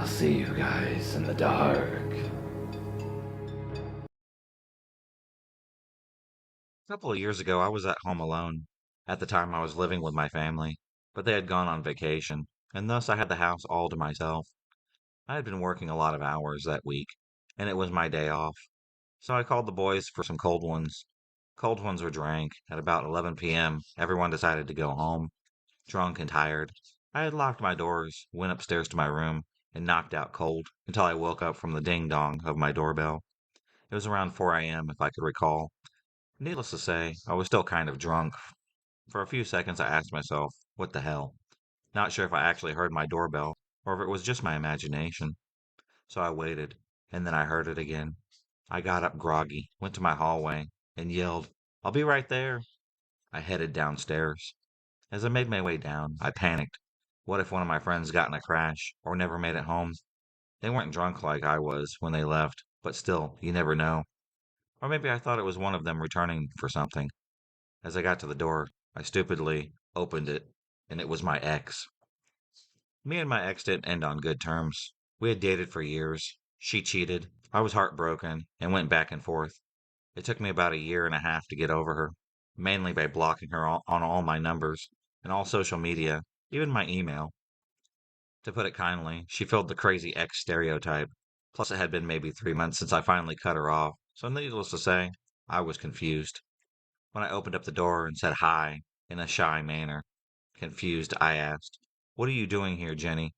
see you guys in the dark. A couple of years ago, I was at home alone. At the time, I was living with my family, but they had gone on vacation, and thus I had the house all to myself. I had been working a lot of hours that week, and it was my day off, so I called the boys for some cold ones. Cold ones were drank. At about 11 p.m., everyone decided to go home, drunk and tired. I had locked my doors, went upstairs to my room, and knocked out cold until I woke up from the ding dong of my doorbell. It was around 4 a.m., if I could recall. Needless to say, I was still kind of drunk. For a few seconds, I asked myself, what the hell? Not sure if I actually heard my doorbell or if it was just my imagination. So I waited, and then I heard it again. I got up groggy, went to my hallway, and yelled, I'll be right there. I headed downstairs. As I made my way down, I panicked. What if one of my friends got in a crash or never made it home? They weren't drunk like I was when they left, but still, you never know. Or maybe I thought it was one of them returning for something. As I got to the door, I stupidly opened it, and it was my ex. Me and my ex didn't end on good terms. We had dated for years. She cheated. I was heartbroken and went back and forth. It took me about a year and a half to get over her, mainly by blocking her on all my numbers and all social media, even my email. To put it kindly, she filled the crazy ex stereotype. Plus, it had been maybe 3 months since I finally cut her off, so needless to say, I was confused. When I opened up the door and said hi in a shy manner, confused, I asked, what are you doing here, Jenny?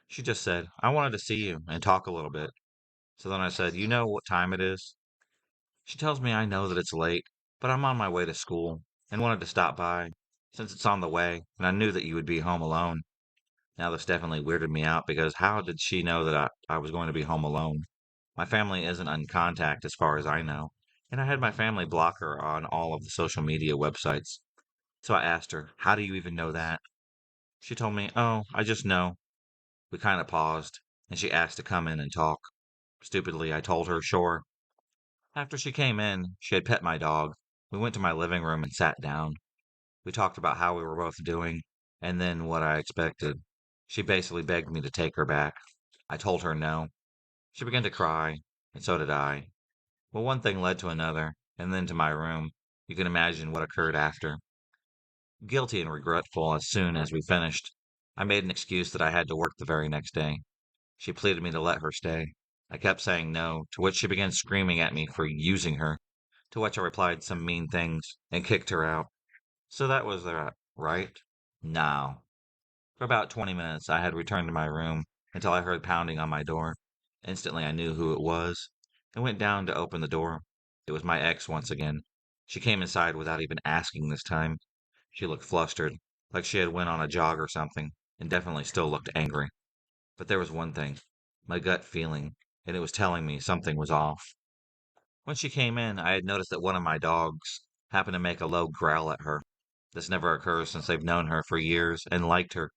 She just said, I wanted to see you and talk a little bit. So then I said, you know what time it is? She tells me I know that it's late, but I'm on my way to school and wanted to stop by since it's on the way and I knew that you would be home alone. Now this definitely weirded me out because how did she know that I was going to be home alone? My family isn't on contact as far as I know, and I had my family block her on all of the social media websites. So I asked her, how do you even know that? She told me, oh, I just know. We kind of paused, and she asked to come in and talk. Stupidly, I told her, sure. After she came in, she had pet my dog. We went to my living room and sat down. We talked about how we were both doing, and then what I expected. She basically begged me to take her back. I told her no. She began to cry, and so did I. Well, one thing led to another, and then to my room. You can imagine what occurred after. Guilty and regretful as soon as we finished, I made an excuse that I had to work the very next day. She pleaded me to let her stay. I kept saying no, to which she began screaming at me for using her, to which I replied some mean things and kicked her out. So that was that, right? No. For about 20 minutes, I had returned to my room until I heard pounding on my door. Instantly, I knew who it was and went down to open the door. It was my ex once again. She came inside without even asking this time. She looked flustered, like she had went on a jog or something, and definitely still looked angry. But there was one thing, my gut feeling, and it was telling me something was off. When she came in, I had noticed that one of my dogs happened to make a low growl at her. This never occurs since I've known her for years and liked her.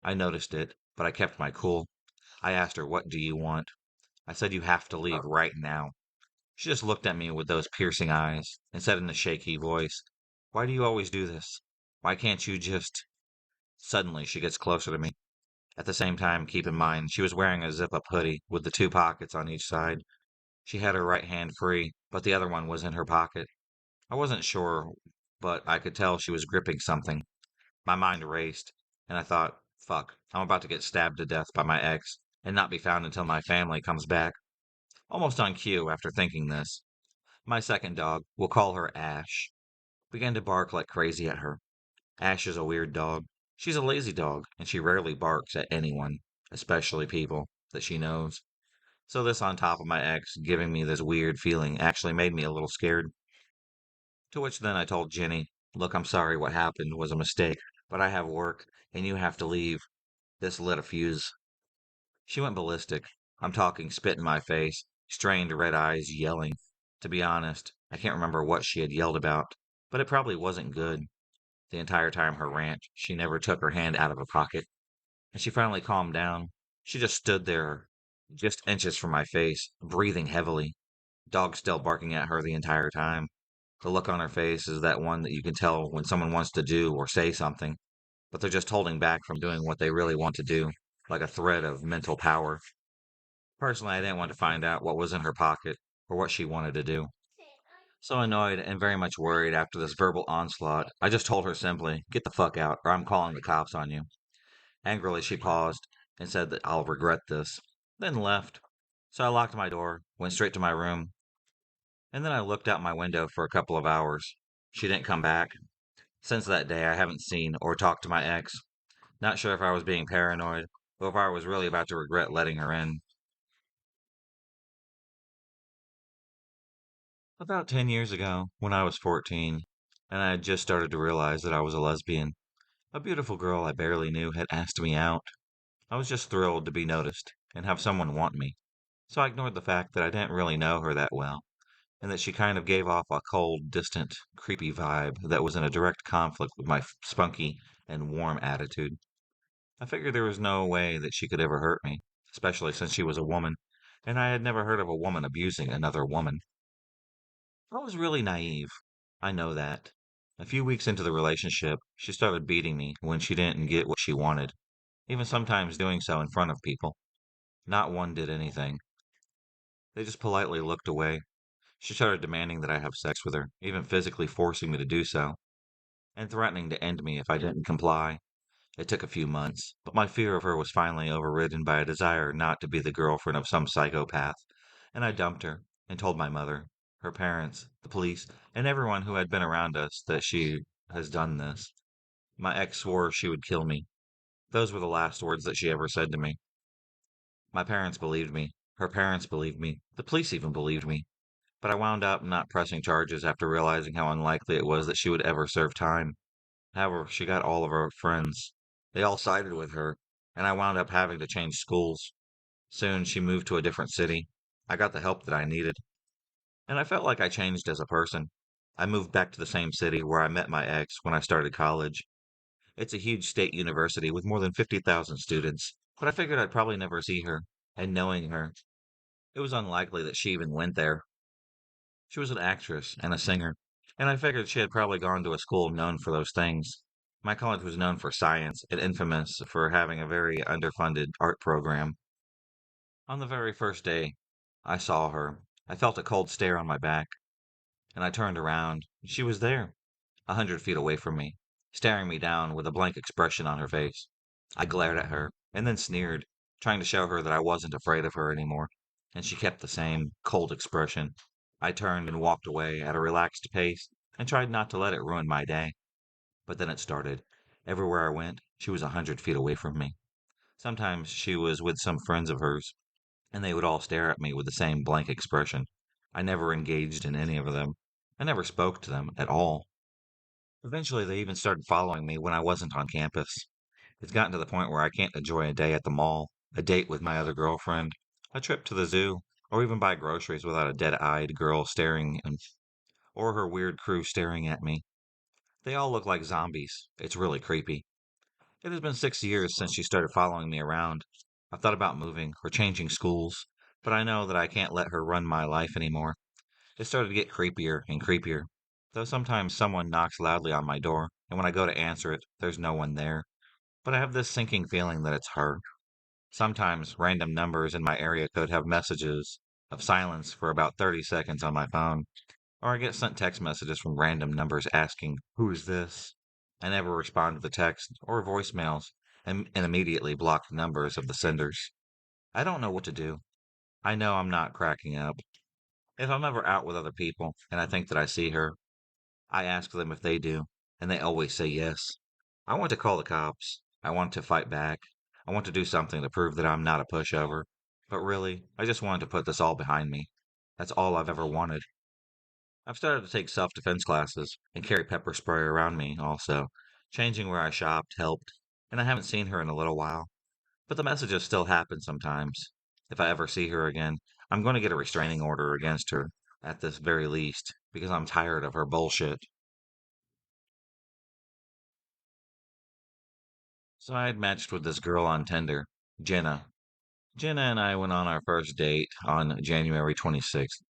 I noticed it, but I kept my cool. I asked her, what do you want? I said, you have to leave right now. She just looked at me with those piercing eyes and said in a shaky voice, why do you always do this? Why can't you just... Suddenly, she gets closer to me. At the same time, keep in mind, she was wearing a zip-up hoodie with the two pockets on each side. She had her right hand free, but the other one was in her pocket. I wasn't sure, but I could tell she was gripping something. My mind raced, and I thought, fuck, I'm about to get stabbed to death by my ex and not be found until my family comes back. Almost on cue after thinking this, my second dog, we'll call her Ash, began to bark like crazy at her. Ash is a weird dog. She's a lazy dog, and she rarely barks at anyone, especially people that she knows. So this on top of my ex giving me this weird feeling actually made me a little scared. To which then I told Jenny, look, I'm sorry what happened was a mistake, but I have work, and you have to leave. This lit a fuse. She went ballistic. I'm talking spit in my face, strained red eyes, yelling. To be honest, I can't remember what she had yelled about, but it probably wasn't good. The entire time her rant, she never took her hand out of her pocket, and she finally calmed down. She just stood there, just inches from my face, breathing heavily. Dog still barking at her the entire time. The look on her face is that one that you can tell when someone wants to do or say something, but they're just holding back from doing what they really want to do. like a thread of mental power. Personally, I didn't want to find out what was in her pocket or what she wanted to do. So annoyed and very much worried after this verbal onslaught, I just told her simply, "Get the fuck out, or I'm calling the cops on you." Angrily, she paused and said that I'll regret this, then left. So I locked my door, went straight to my room, and then I looked out my window for a couple of hours. She didn't come back. Since that day, I haven't seen or talked to my ex. Not sure if I was being paranoid or if I was really about to regret letting her in. About 10 years ago, when I was 14, and I had just started to realize that I was a lesbian, a beautiful girl I barely knew had asked me out. I was just thrilled to be noticed and have someone want me. So I ignored the fact that I didn't really know her that well, and that she kind of gave off a cold, distant, creepy vibe that was in a direct conflict with my spunky and warm attitude. I figured there was no way that she could ever hurt me, especially since she was a woman, and I had never heard of a woman abusing another woman. I was really naive. I know that. A few weeks into the relationship, she started beating me when she didn't get what she wanted, even sometimes doing so in front of people. Not one did anything. They just politely looked away. She started demanding that I have sex with her, even physically forcing me to do so, and threatening to end me if I didn't comply. It took a few months, but my fear of her was finally overridden by a desire not to be the girlfriend of some psychopath, and I dumped her and told my mother, her parents, the police, and everyone who had been around us that she has done this. My ex swore she would kill me. Those were the last words that she ever said to me. My parents believed me. Her parents believed me. The police even believed me. But I wound up not pressing charges after realizing how unlikely it was that she would ever serve time. However, she got all of her friends. They all sided with her, and I wound up having to change schools. Soon she moved to a different city. I got the help that I needed, and I felt like I changed as a person. I moved back to the same city where I met my ex when I started college. It's a huge state university with more than 50,000 students, but I figured I'd probably never see her, and knowing her, it was unlikely that she even went there. She was an actress and a singer, and I figured she had probably gone to a school known for those things. My college was known for science and infamous for having a very underfunded art program. On the very first day I saw her, I felt a cold stare on my back, and I turned around. She was there, 100 feet away from me, staring me down with a blank expression on her face. I glared at her, and then sneered, trying to show her that I wasn't afraid of her anymore, and she kept the same cold expression. I turned and walked away at a relaxed pace and tried not to let it ruin my day. But then it started. Everywhere I went, she was 100 feet away from me. Sometimes she was with some friends of hers, and they would all stare at me with the same blank expression. I never engaged in any of them. I never spoke to them at all. Eventually, they even started following me when I wasn't on campus. It's gotten to the point where I can't enjoy a day at the mall, a date with my other girlfriend, a trip to the zoo, or even buy groceries without a dead-eyed girl staring or her weird crew staring at me. They all look like zombies. It's really creepy. It has been 6 years since she started following me around. I've thought about moving or changing schools, but I know that I can't let her run my life anymore. It started to get creepier and creepier, though sometimes someone knocks loudly on my door, and when I go to answer it, there's no one there. But I have this sinking feeling that it's her. Sometimes random numbers in my area code have messages of silence for about 30 seconds on my phone, or I get sent text messages from random numbers asking, "Who is this?" I never respond to the text or voicemails and immediately block the numbers of the senders. I don't know what to do. I know I'm not cracking up. If I'm ever out with other people and I think that I see her, I ask them if they do, and they always say yes. I want to call the cops. I want to fight back. I want to do something to prove that I'm not a pushover. But really, I just wanted to put this all behind me. That's all I've ever wanted. I've started to take self-defense classes and carry pepper spray around me also. Changing where I shopped helped, and I haven't seen her in a little while. But the messages still happen sometimes. If I ever see her again, I'm going to get a restraining order against her, at this very least, because I'm tired of her bullshit. So I had matched with this girl on Tinder, Jenna. Jenna and I went on our first date on January 26th.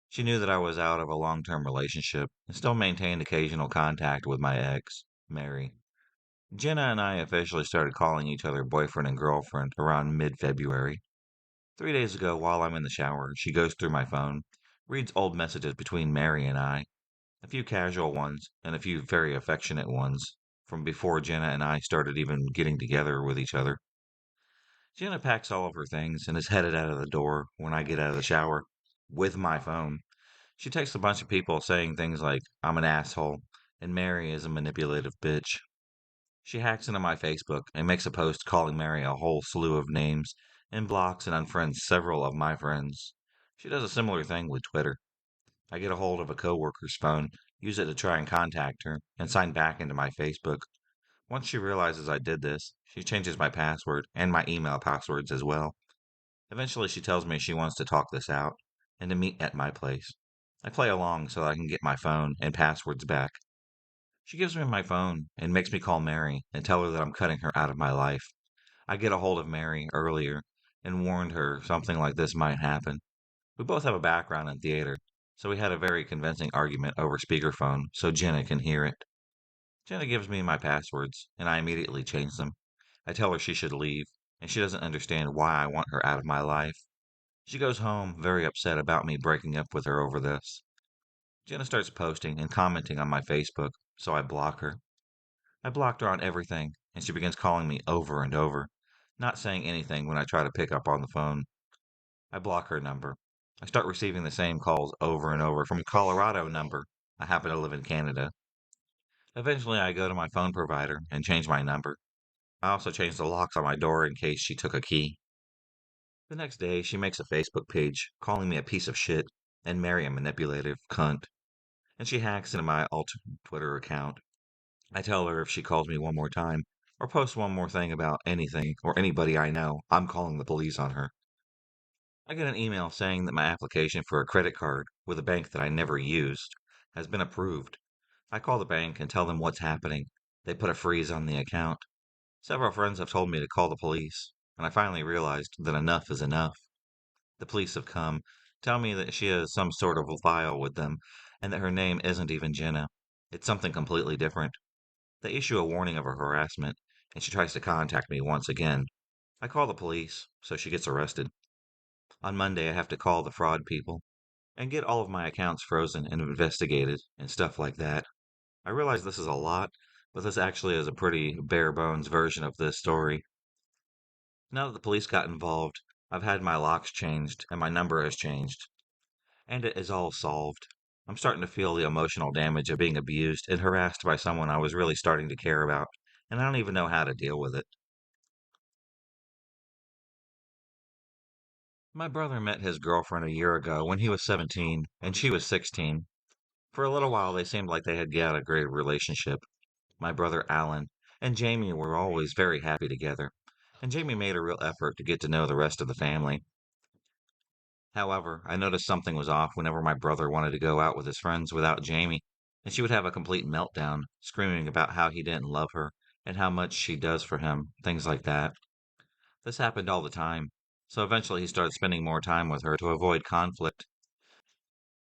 She knew that I was out of a long term relationship and still maintained occasional contact with my ex, Mary. Jenna and I officially started calling each other boyfriend and girlfriend around mid-February. 3 days ago, while I'm in the shower, she goes through my phone, reads old messages between Mary and I, a few casual ones, and a few very affectionate ones from before Jenna and I started even getting together with each other. Jenna packs all of her things and is headed out of the door when I get out of the shower with my phone. She texts a bunch of people saying things like, I'm an asshole, and Mary is a manipulative bitch. She hacks into my Facebook and makes a post calling Mary a whole slew of names and blocks and unfriends several of my friends. She does a similar thing with Twitter. I get a hold of a coworker's phone, use it to try and contact her, and sign back into my Facebook. Once she realizes I did this, she changes my password and my email passwords as well. Eventually, she tells me she wants to talk this out and to meet at my place. I play along so I can get my phone and passwords back. She gives me my phone and makes me call Mary and tell her that I'm cutting her out of my life. I get a hold of Mary earlier and warned her something like this might happen. We both have a background in theater, so we had a very convincing argument over speakerphone so Jenna can hear it. Jenna gives me my passwords, and I immediately change them. I tell her she should leave, and she doesn't understand why I want her out of my life. She goes home very upset about me breaking up with her over this. Jenna starts posting and commenting on my Facebook, so I block her. I blocked her on everything, and she begins calling me over and over, not saying anything when I try to pick up on the phone. I block her number. I start receiving the same calls over and over from a Colorado number. I happen to live in Canada. Eventually, I go to my phone provider and change my number. I also changed the locks on my door in case she took a key. The next day, she makes a Facebook page calling me a piece of shit and Mary a manipulative cunt, and she hacks into my alt Twitter account. I tell her if she calls me one more time or posts one more thing about anything or anybody I know, I'm calling the police on her. I get an email saying that my application for a credit card with a bank that I never used has been approved. I call the bank and tell them what's happening. They put a freeze on the account. Several friends have told me to call the police, and I finally realized that enough is enough. The police have come, tell me that she has some sort of file with them, and that her name isn't even Jenna. It's something completely different. They issue a warning of her harassment, and she tries to contact me once again. I call the police, so she gets arrested. On Monday, I have to call the fraud people and get all of my accounts frozen and investigated and stuff like that. I realize this is a lot, but this actually is a pretty bare bones version of this story. Now that the police got involved, I've had my locks changed and my number has changed, and it is all solved. I'm starting to feel the emotional damage of being abused and harassed by someone I was really starting to care about, and I don't even know how to deal with it. My brother met his girlfriend a year ago when he was 17 and she was 16. For a little while, they seemed like they had got a great relationship. My brother Alan and Jamie were always very happy together, and Jamie made a real effort to get to know the rest of the family. However, I noticed something was off whenever my brother wanted to go out with his friends without Jamie, and she would have a complete meltdown, screaming about how he didn't love her and how much she does for him, things like that. This happened all the time, so eventually he started spending more time with her to avoid conflict.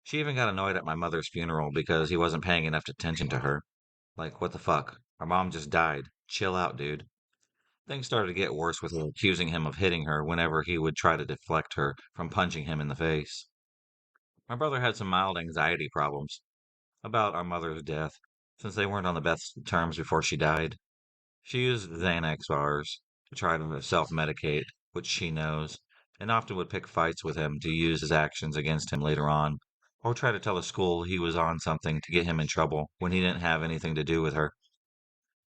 She even got annoyed at my mother's funeral because he wasn't paying enough attention to her. Like, what the fuck? Our mom just died. Chill out, dude. Things started to get worse with her accusing him of hitting her whenever he would try to deflect her from punching him in the face. My brother had some mild anxiety problems about our mother's death, since they weren't on the best terms before she died. She used Xanax bars to try to self-medicate, which she knows, and often would pick fights with him to use his actions against him later on, or try to tell the school he was on something to get him in trouble when he didn't have anything to do with her.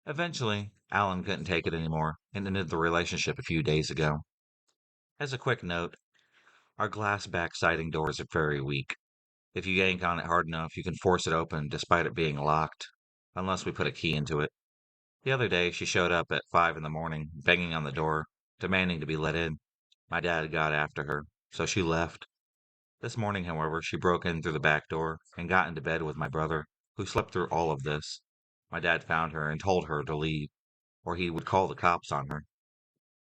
Eventually, Alan couldn't take it anymore and ended the relationship a few days ago. As a quick note, our glass back siding doors are very weak. If you yank on it hard enough, you can force it open despite it being locked, unless we put a key into it. The other day, she showed up at 5 in the morning, banging on the door, demanding to be let in. My dad got after her, so she left. This morning, however, she broke in through the back door and got into bed with my brother, who slept through all of this. My dad found her and told her to leave, or he would call the cops on her.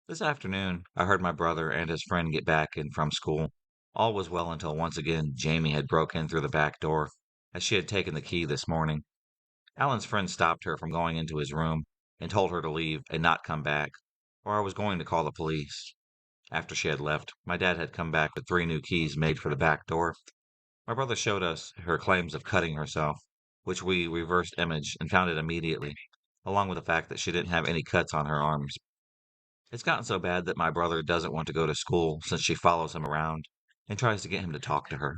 This afternoon, I heard my brother and his friend get back in from school. All was well until once again Jamie had broke in through the back door, as she had taken the key this morning. Alan's friend stopped her from going into his room and told her to leave and not come back, or I was going to call the police. After she had left, my dad had come back with 3 new keys made for the back door. My brother showed us her claims of cutting herself, which we reversed imaged and found it immediately, along with the fact that she didn't have any cuts on her arms. It's gotten so bad that my brother doesn't want to go to school since she follows him around and tries to get him to talk to her.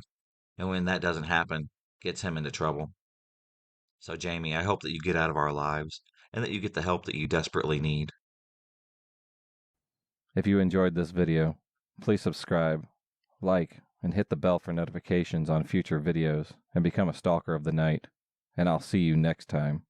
And when that doesn't happen, gets him into trouble. So, Jamie, I hope that you get out of our lives and that you get the help that you desperately need. If you enjoyed this video, please subscribe, like, and hit the bell for notifications on future videos and become a stalker of the night. And I'll see you next time.